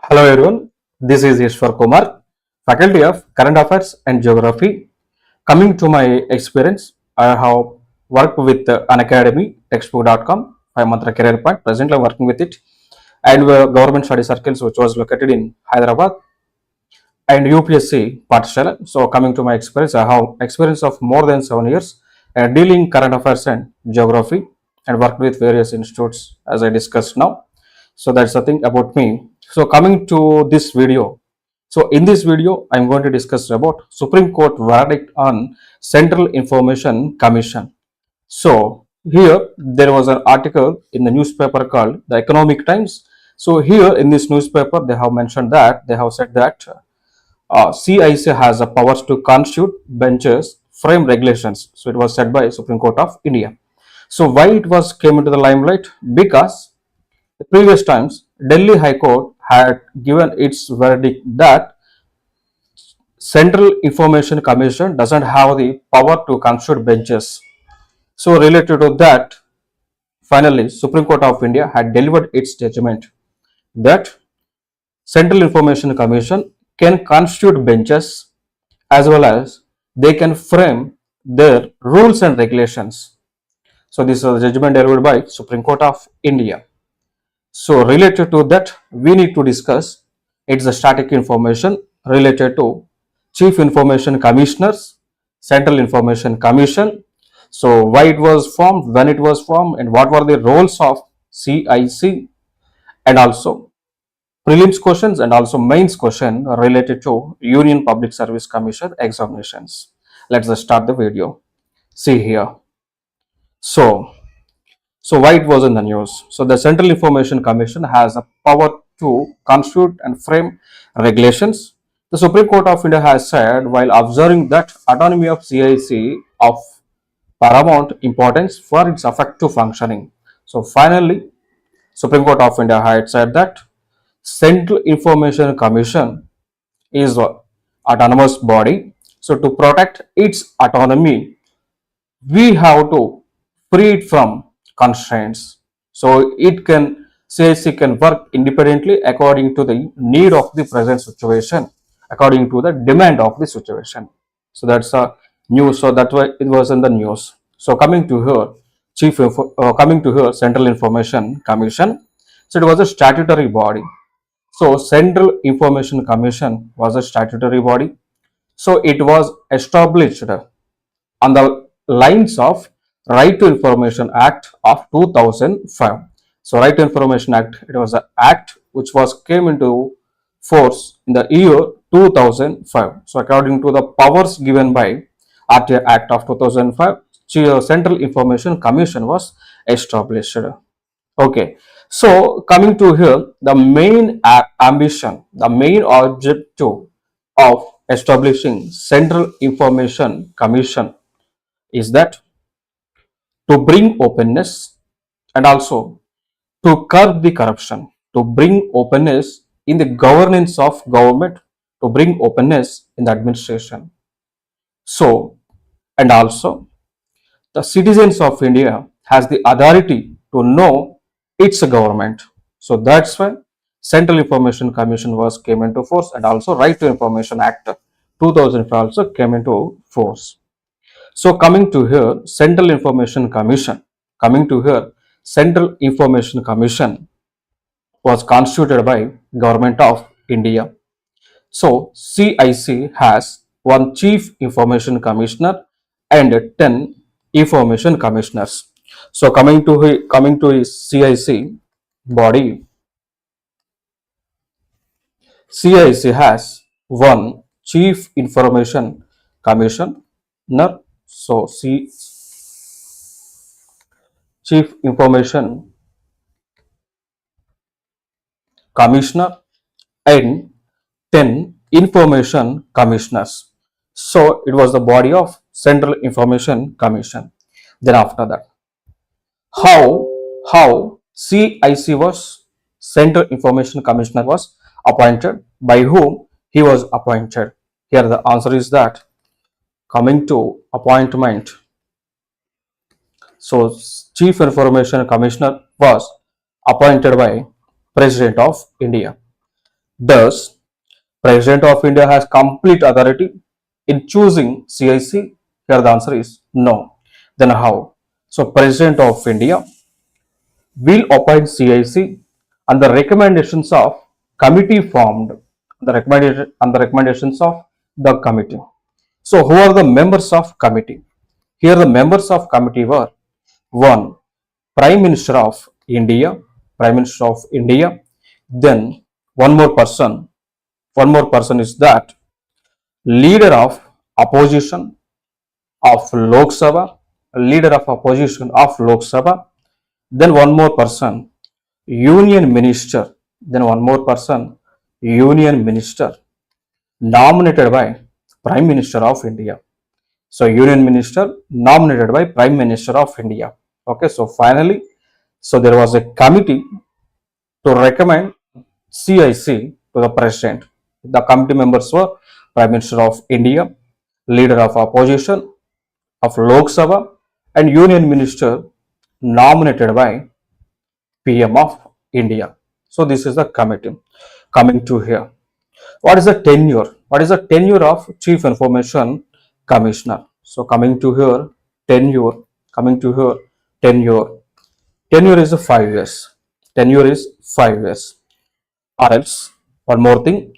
Hello everyone, this is Eswar Kumar, Faculty of Current Affairs and Geography. Coming to my experience, I have worked with Unacademy, textbook.com, 5 month career point. Presently, I'm working with it, and government study circles, which was located in Hyderabad, and UPSC Pathshala. So, coming to my experience, I have experience of more than 7 years dealing current affairs and geography, and worked with various institutes as I discussed now. So that's the thing about me. So coming to this video, so in this video I'm going to discuss about Supreme Court verdict on Central Information Commission. So here there was an article in the newspaper called the Economic Times. So here in this newspaper they have mentioned that they have said that CIC has the powers to constitute benches, frame regulations. So it was said by Supreme Court of India. So why it was came into the limelight? Because the previous times, Delhi High Court had given its verdict that Central Information Commission doesn't have the power to constitute benches. So related to that, finally, Supreme Court of India had delivered its judgment that Central Information Commission can constitute benches as well as they can frame their rules and regulations. So this is a judgment delivered by Supreme Court of India. So related to that, we need to discuss it's the static information related to Chief Information Commissioners, Central Information Commission. So why it was formed, when it was formed, and what were the roles of CIC, and also prelims questions and also mains question related to Union Public Service Commission examinations. Let's just start the video. See here. So why it was in the news? So the Central Information Commission has a power to constitute and frame regulations. The Supreme Court of India has said while observing that autonomy of CIC of paramount importance for its effective functioning. So finally, Supreme Court of India had said that Central Information Commission is an autonomous body. So to protect its autonomy, we have to free it from constraints. So it can CIC can work independently according to the need of the present situation, according to the demand of the situation. So that's a news. So that's why it was in the news. So coming to here, coming to here, Central Information Commission. So it was a statutory body. So Central Information Commission was a statutory body. So it was established on the lines of Right to Information Act of 2005. So Right to Information Act, it was an act which was came into force in the year 2005. So according to the powers given by RTA Act of 2005, Central Information Commission was established. Okay, so coming to here, the main ambition, the main objective of establishing Central Information Commission is that to bring openness and also to curb the corruption, to bring openness in the governance of government, to bring openness in the administration. So, and also the citizens of India has the authority to know its government. So that's why Central Information Commission was came into force, and also Right to Information Act 2005 also came into force. So coming to here, Central Information Commission. Coming to here, Central Information Commission was constituted by Government of India. So CIC has one Chief Information Commissioner and 10 Information Commissioners. So coming to his CIC body, CIC has one Chief Information Commissioner. So Chief Information Commissioner and 10 Information Commissioners. So it was the body of Central Information Commission. Then after that, how CIC was Central Information Commissioner was appointed, by whom he was appointed. Here the answer is that coming to appointment. So Chief Information Commissioner was appointed by President of India. Does President of India has complete authority in choosing CIC? Here the answer is no. Then how? So President of India will appoint CIC on the recommendations of committee formed, the recommendations of the committee. So who are the members of committee? Here the members of committee were one, Prime Minister of India, Prime Minister of India. Then one more person, one more person is that leader of opposition of Lok Sabha, leader of opposition of Lok Sabha. Then one more person, union minister. Then one more person, union minister nominated by Prime Minister of India. So union minister nominated by Prime Minister of India. Okay, so finally, so there was a committee to recommend CIC to the president. The committee members were Prime Minister of India, leader of opposition of Lok Sabha, and union minister nominated by PM of India. So this is the committee. Coming to here, what is the tenure? What is the tenure of Chief Information Commissioner? So coming to here, tenure. Coming to here, tenure. Tenure is 5 years. Tenure is 5 years. Or else, one more thing,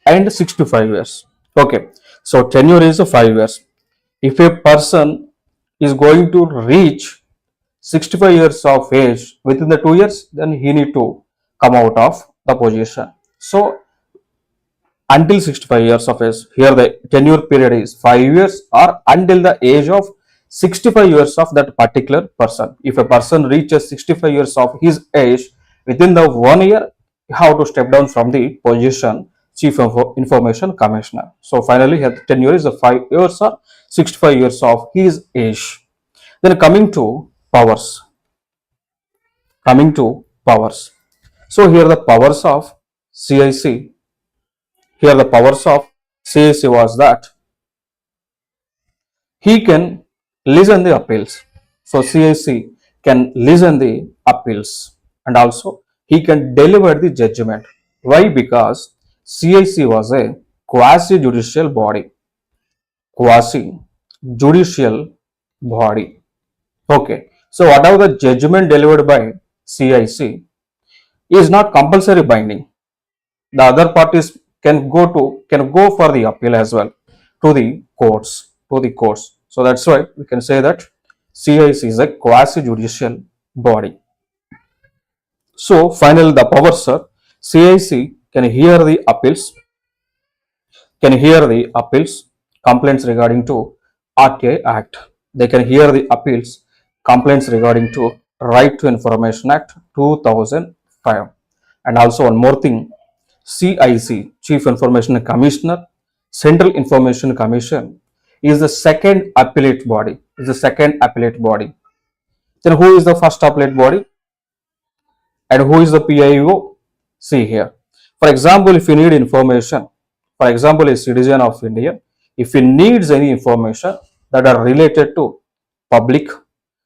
and 65 years. Okay. So tenure is 5 years. If a person is going to reach 65 years of age within the 2 years, then he need to come out of the position. So until 65 years of age, here the tenure period is 5 years or until the age of 65 years of that particular person. If a person reaches 65 years of his age within the 1 year, you have to step down from the position Chief Information Commissioner. So finally, here the tenure is 5 years or 65 years of his age. Then coming to powers. Coming to powers. So here the powers of CIC. Here the powers of CIC was that he can listen the appeals. So CIC can listen the appeals and also he can deliver the judgment. Why? Because CIC was a quasi judicial body. Quasi judicial body. Okay. So whatever the judgment delivered by CIC is not compulsory binding. The other parties can go for the appeal as well to the courts. So that's why we can say that CIC is a quasi judicial body. So finally the powers are CIC can hear the appeals complaints regarding to RTI Act. They can hear the appeals complaints regarding to Right to Information Act 2005. And also one more thing, CIC, Chief Information Commissioner, Central Information Commission, is the second appellate body. Then who is the first appellate body and who is the PIO? See here. For example, if you need information, for example, a citizen of India, if he needs any information that are related to public,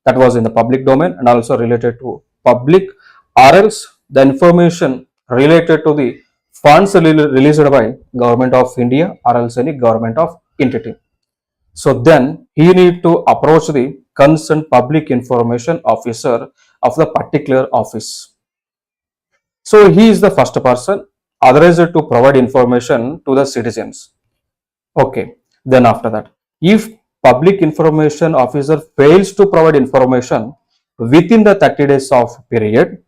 that was in the public domain and also related to public, or else the information related to the funds released by government of India or else any government of entity. So then he need to approach the concerned public information officer of the particular office. So he is the first person authorized to provide information to the citizens. Okay. Then after that, if public information officer fails to provide information within the 30 days of period,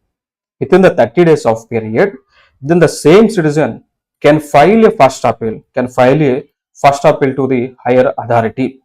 then the same citizen can file a first appeal, to the higher authority.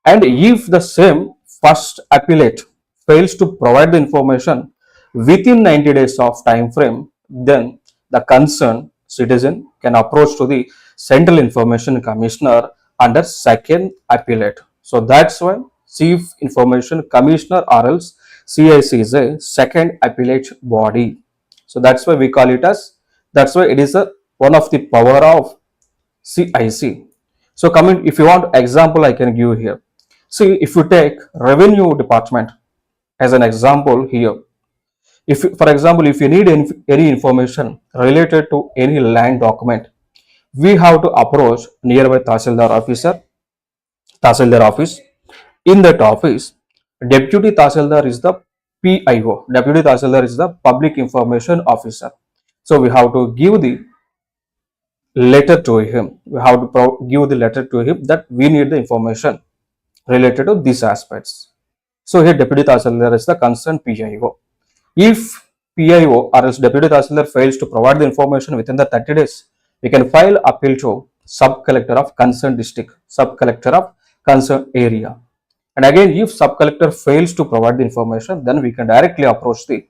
And if the same first appellate fails to provide the information within 90 days of time frame, then the concerned citizen can approach to the Central Information Commissioner under second appellate. So that's why Chief Information Commissioner or else CIC is a second appellate body. So that's why we call it as, that's why it is one of the power of CIC. So coming, if you want example, I can give here. See, if you take revenue department, As an example here, if for example, if you need any information related to any land document, we have to approach nearby Tahsildar office. In that office, Deputy Tahsildar is the PIO. Deputy Tahsildar is the Public Information Officer. So we have to give the letter to him. We have to give the letter to him that we need the information related to these aspects. So here Deputy Tahsildar is the concerned PIO. If PIO or else Deputy Tahsildar fails to provide the information within the 30 days, we can file appeal to Sub-Collector of concerned district, Sub-Collector of concerned area. And again, if Sub-Collector fails to provide the information, then we can directly approach the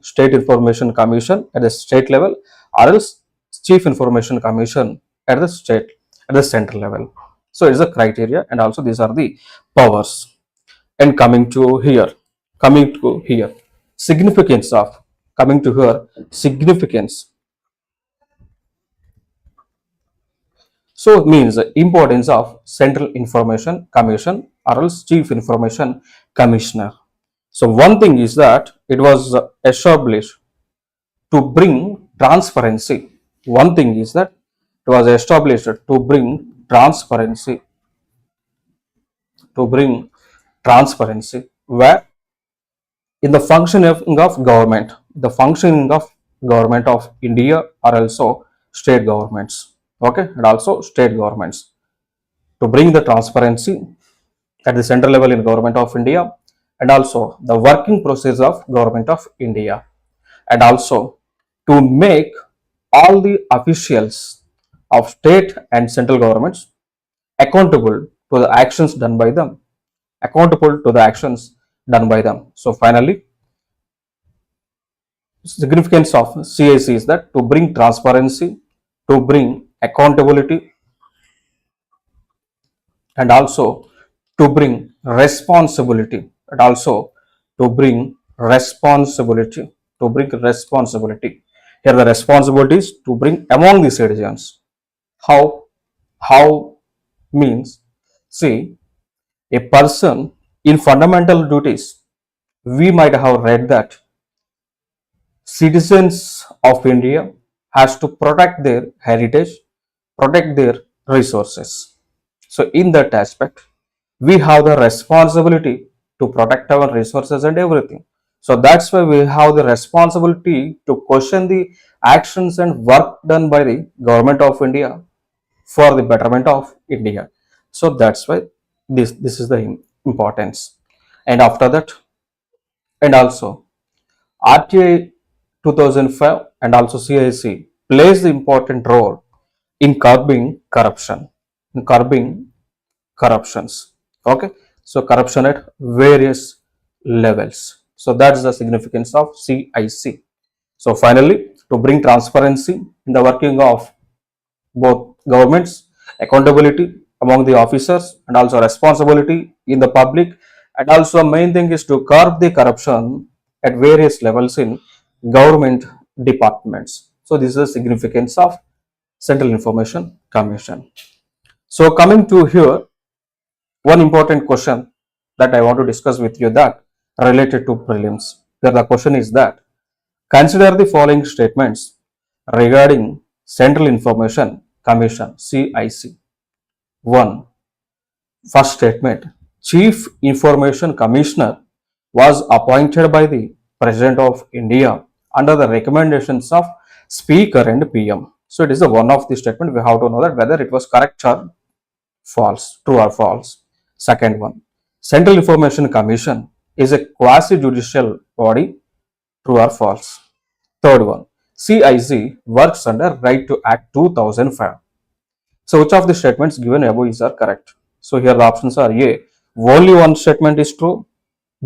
State Information Commission at the state level, or else Chief Information Commission at the central level. So it is a criteria, and also these are the powers. And coming to here, significance of coming to here significance. So it means the importance of Central Information Commission or else Chief Information Commissioner. So one thing is that it was established to bring transparency. One thing is that it was established to bring transparency, where in the functioning of government of India are also state governments. Okay, and also state governments, to bring the transparency at the central level in government of India, and also the working process of government of India, and also to make all the officials of state and central governments accountable to the actions done by them. So finally, significance of CIC is that to bring transparency, to bring accountability, and also to bring responsibility, and also to bring responsibility, Here the responsibility is to bring among the citizens. How means, see, a person in fundamental duties, we might have read that citizens of India has to protect their heritage, protect their resources. So in that aspect, we have the responsibility to protect our resources and everything. So that's why we have the responsibility to question the actions and work done by the government of India for the betterment of India. So that's why this is the importance. And after that, and also RTI 2005 and also CIC plays the important role in curbing corruptions. Okay, so corruption at various levels. So that's the significance of CIC. So finally, to bring transparency in the working of both governments, accountability among the officers, and also responsibility in the public, and also main thing is to curb the corruption at various levels in government departments. So this is the significance of Central Information Commission. So coming to here, one important question that I want to discuss with you, that related to prelims. Here the question is that consider the following statements regarding Central Information Commission, CIC. 1. First statement, Chief Information Commissioner was appointed by the President of India under the recommendations of Speaker and PM. So it is the one of the statement. We have to know that whether it was correct or false, true or false. Second one, Central Information Commission is a quasi-judicial body, true or false. Third one, CIC works under Right to Act 2005. So which of the statements given above is are correct? So here the options are A, only one statement is true,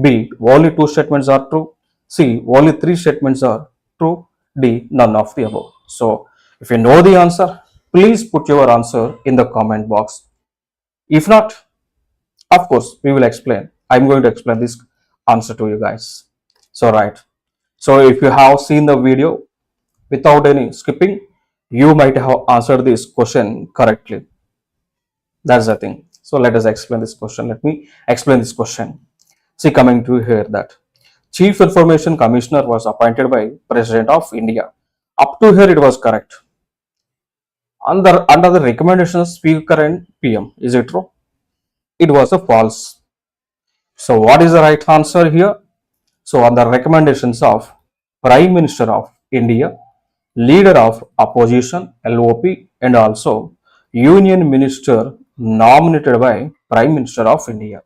B, only two statements are true, C, only three statements are true, D, none of the above. So if you know the answer, please put your answer in the comment box. If not, of course, we will explain. I'm going to explain this answer to you guys. So right. So if you have seen the video without any skipping, you might have answered this question correctly. That's the thing. So let us explain this question. Let me explain this question. See, coming to here that Chief Information Commissioner was appointed by President of India. Up to here it was correct. Under the recommendations Speaker and PM, is it true? It was a false. So what is the right answer here? So on the recommendations of Prime Minister of India, Leader of Opposition LOP, and also Union Minister nominated by Prime Minister of India.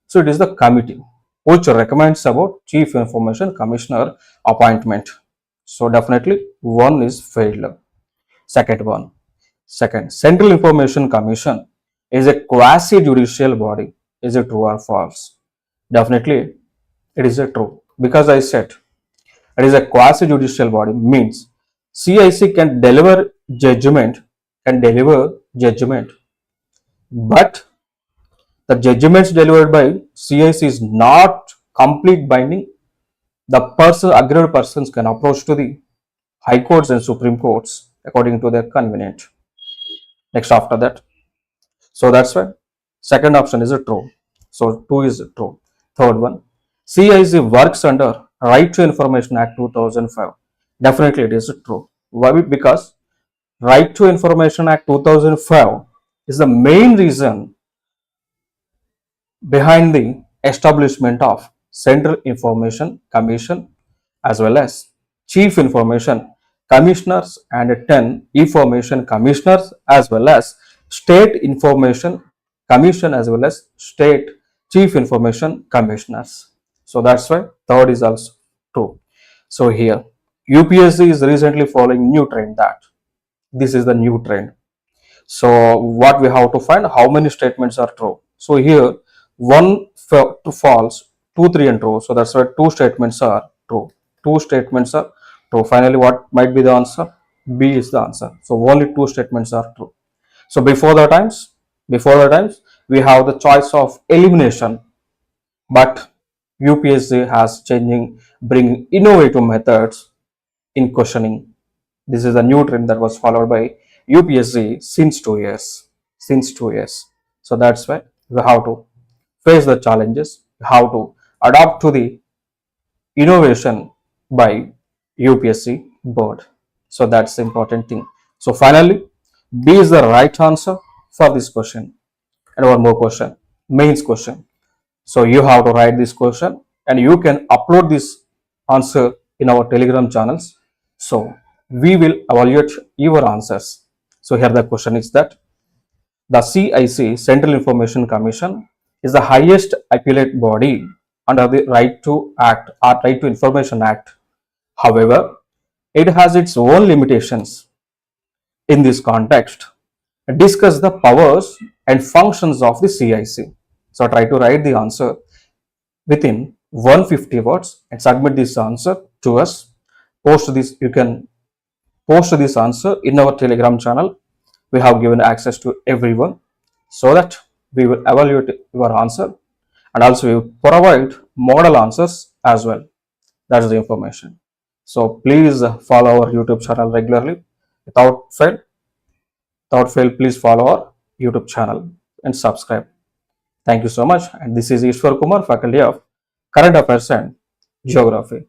So it is the committee which recommends about Chief Information Commissioner appointment. So definitely one is failed. Second one. Second, Central Information Commission is a quasi-judicial body. Is it true or false? Definitely it is a true, because I said it is a quasi-judicial body, means CIC can deliver judgment, but the judgments delivered by CIC is not complete binding. The aggrieved persons can approach to the high courts and supreme courts according to their convenient. Next after that, so that's why second option is a true. So 2 is true. Third one, CIC works under Right to Information Act 2005. Definitely it is true. Why? Because Right to Information Act 2005 is the main reason behind the establishment of Central Information Commission as well as Chief Information Commissioners and 10 Information Commissioners as well as State Information Commission as well as State Chief Information Commissioners. So that's why third is also true. So here UPSC is recently following new trend that this is the new trend. So what we have to find, how many statements are true. So here one false, 2, 3 and true. So that's why two statements are true. Two statements are true. Finally, what might be the answer? B is the answer. So only two statements are true. So before the times, we have the choice of elimination, but UPSC has bringing innovative methods in questioning. This is a new trend that was followed by UPSC since 2 years. So that's why we have to face the challenges, how to adapt to the innovation by UPSC board. So that's the important thing. So finally, B is the right answer for this question. And one more question, mains question. So you have to write this question and you can upload this answer in our Telegram channels. So we will evaluate your answers. So here the question is that the CIC, Central Information Commission, is the highest appellate body under the Right to Information Act. However, it has its own limitations. In this context, discuss the powers and functions of the CIC. So try to write the answer within 150 words and submit this answer to us. You can post this answer in our Telegram channel. We have given access to everyone so that we will evaluate your answer and also we will provide model answers as well. That's the information. So please follow our YouTube channel regularly. Without fail, please follow our YouTube channel and subscribe. Thank you so much. And this is Eswar Kumar, Faculty of Current Affairs and Geography.